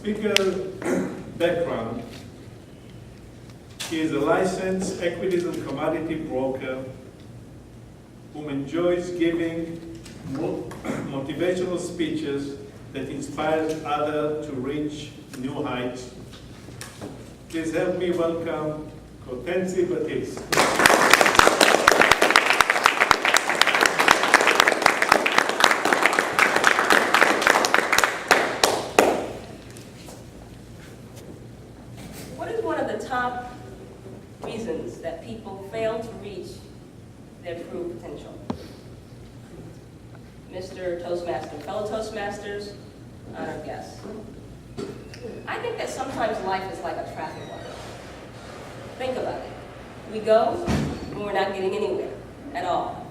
speaker's background, he is a licensed equities and commodity broker who enjoys giving motivational speeches that inspires others to reach new heights. Please help me welcome Cortence Batiste. What is one of the top reasons that people fail to reach their true potential? Mr. Toastmaster, fellow Toastmasters, honored guests. I think that sometimes life is like a traffic light. Think about it. We go when we're not getting anywhere at all.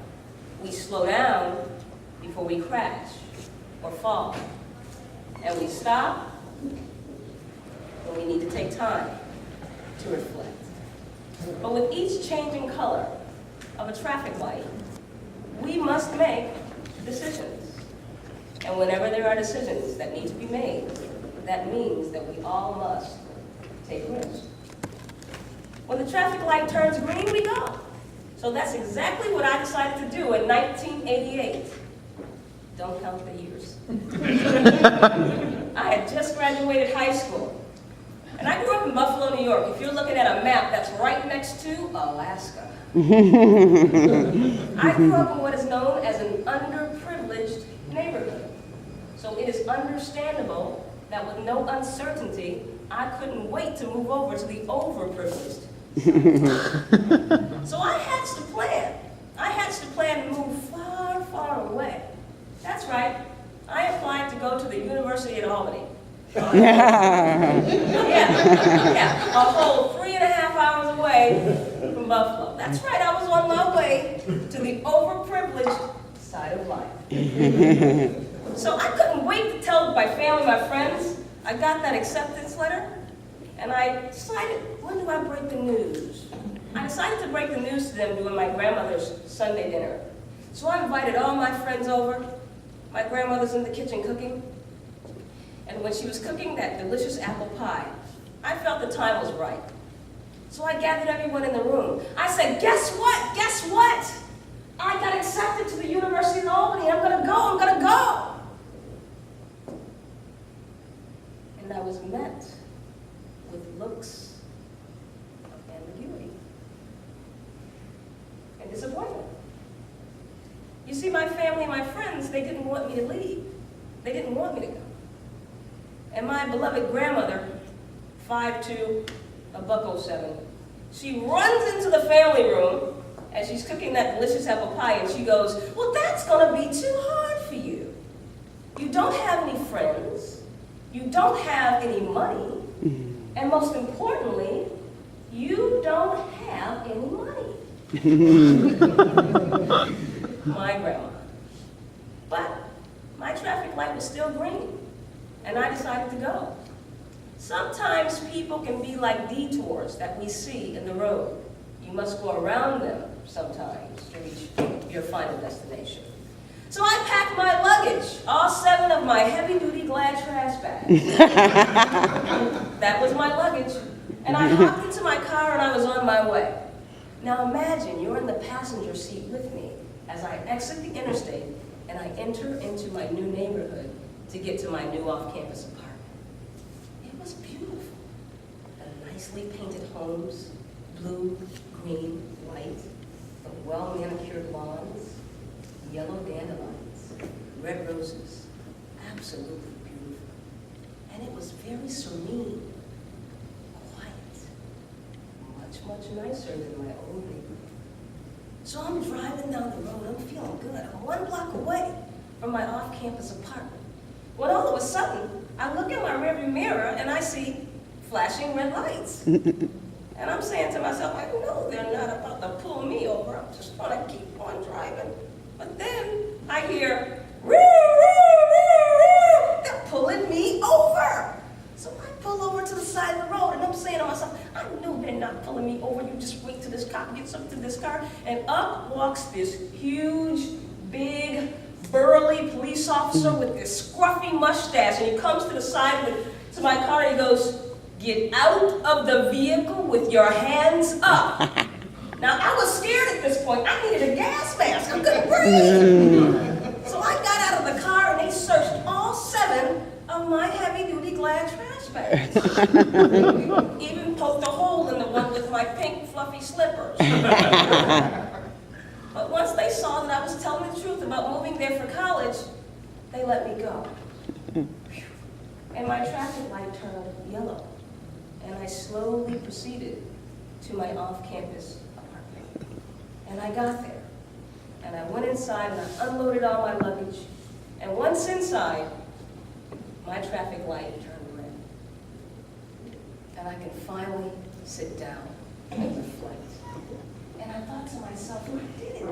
We slow down before we crash or fall. And we stop when we need to take time to reflect. But with each changing color of a traffic light, we must make decisions. And whenever there are decisions that need to be made, that means that we all must take risks. When the traffic light turns green, we go. So that's exactly what I decided to do in 1988. Don't count the years. I had just graduated high school. And I grew up in Buffalo, New York. If you're looking at a map, that's right next to Alaska. I grew up in what is known as an underprivileged neighborhood. So it is understandable that with no uncertainty, I couldn't wait to move over to the overprivileged. So I hatched a plan. I hatched a plan to move far, far away. That's right. I applied to go to the University at Albany. Yeah, a whole 3.5 hours away from Buffalo. That's right, I was on my way to the overprivileged side of life. So I couldn't wait to tell my family, my friends. I got that acceptance letter, and I decided, when do I break the news? I decided to break the news to them during my grandmother's Sunday dinner. So I invited all my friends over. My grandmother's in the kitchen cooking. And when she was cooking that delicious apple pie, I felt the time was right. So I gathered everyone in the room. I said, guess what? Guess what? I got accepted to the University of Albany. I'm gonna go. And I was met with looks of ambiguity and disappointment. You see, my family and my friends, they didn't want me to leave. They didn't want me to go. And my beloved grandmother, 5'2", $107, she runs into the family room as she's cooking that delicious apple pie, and she goes, well, that's gonna be too hard for you. You don't have any friends, you don't have any money, and most importantly, you don't have any money. My grandma. But my traffic light was still green, and I decided to go. Sometimes people can be like detours that we see in the road. You must go around them sometimes to reach your final destination. So I packed my luggage, all 7 of my heavy-duty Glad trash bags. That was my luggage. And I hopped into my car and I was on my way. Now imagine you're in the passenger seat with me as I exit the interstate and I enter into my new neighborhood to get to my new off-campus apartment. It was beautiful. The nicely painted homes, blue, green, white, the well-manicured lawns, yellow dandelions, red roses, absolutely beautiful. And it was very serene, quiet, much, much nicer than my old neighborhood. So I'm driving down the road, I'm feeling good. I'm 1 block away from my off-campus apartment. When all of a sudden, I look in my rearview mirror and I see flashing red lights. And I'm saying to myself, I know they're not about to pull me over. I'm just gonna keep on driving. But then I hear, roo, roo, roo, roo. They're pulling me over. So I pull over to the side of the road and I'm saying to myself, I know they're not pulling me over. You just wait till this cop gets up to this car. And up walks this huge, big, burly police officer with this scruffy mustache. And he comes to the side of the to my car and he goes, "Get out of the vehicle with your hands up." Now, I was scared at this point. I needed a gas mask. I couldn't breathe. So I got out of the car and they searched all 7 of my heavy-duty Glad trash bags. Even poked a hole in the one with my pink fluffy slippers. But once they saw that I was telling the truth about moving there for college, they let me go. And my traffic light turned yellow, and I slowly proceeded to my off-campus apartment. And I got there, and I went inside and I unloaded all my luggage, and once inside, my traffic light turned red. And I could finally sit down and reflect. And I thought to myself, I did it.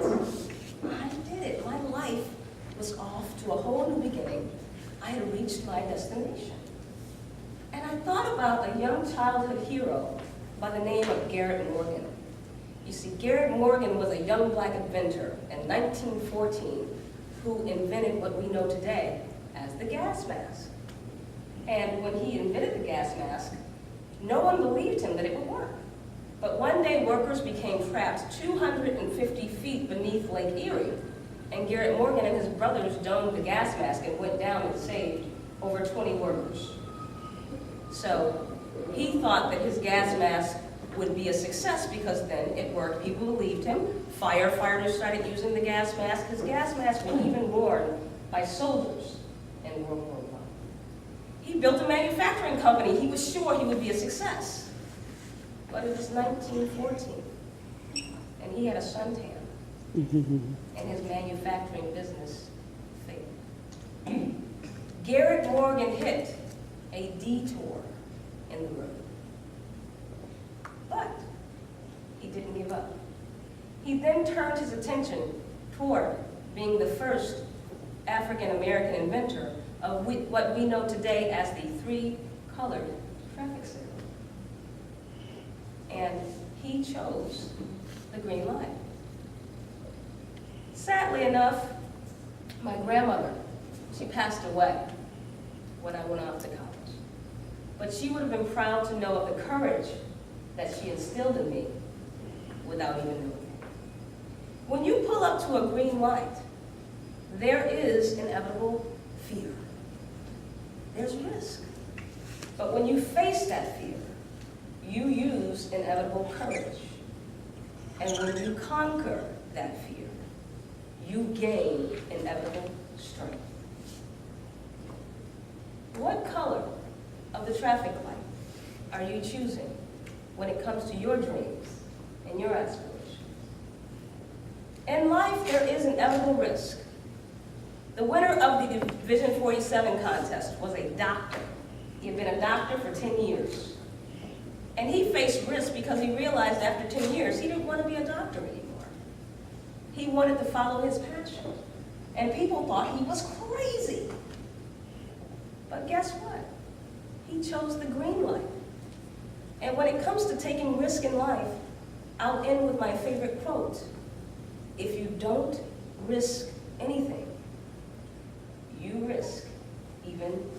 I did it. My life was off to a whole new beginning. I had reached my destination. And I thought about a young childhood hero by the name of Garrett Morgan. You see, Garrett Morgan was a young black inventor in 1914 who invented what we know today as the gas mask. And when he invented the gas mask, no one believed him that it would work. But one day, workers became trapped 250 feet beneath Lake Erie, and Garrett Morgan and his brothers domed the gas mask and went down and saved over 20 workers. So he thought that his gas mask would be a success because then it worked. People believed him. Firefighters started using the gas mask. His gas mask was even worn by soldiers in World War I. He built a manufacturing company. He was sure he would be a success. But it was 1914, and he had a suntan, and his manufacturing business failed. Garrett Morgan hit a detour in the road. But he didn't give up. He then turned his attention toward being the first African-American inventor of what we know today as the 3-colored traffic signal. And he chose the green light. Sadly enough, my grandmother, she passed away when I went off to college. But she would have been proud to know of the courage that she instilled in me without even knowing it. When you pull up to a green light, there is inevitable fear. There's risk. But when you face that fear, you use inevitable courage. And when you conquer that fear, you gain inevitable strength. What color of the traffic light are you choosing when it comes to your dreams and your aspirations? In life, there is inevitable risk. The winner of the Division 47 contest was a doctor. He had been a doctor for 10 years. And he faced risk because he realized after 10 years he didn't want to be a doctor anymore. He wanted to follow his passion. And people thought he was crazy. But guess what? He chose the green light. And when it comes to taking risk in life, I'll end with my favorite quote. If you don't risk anything, you risk even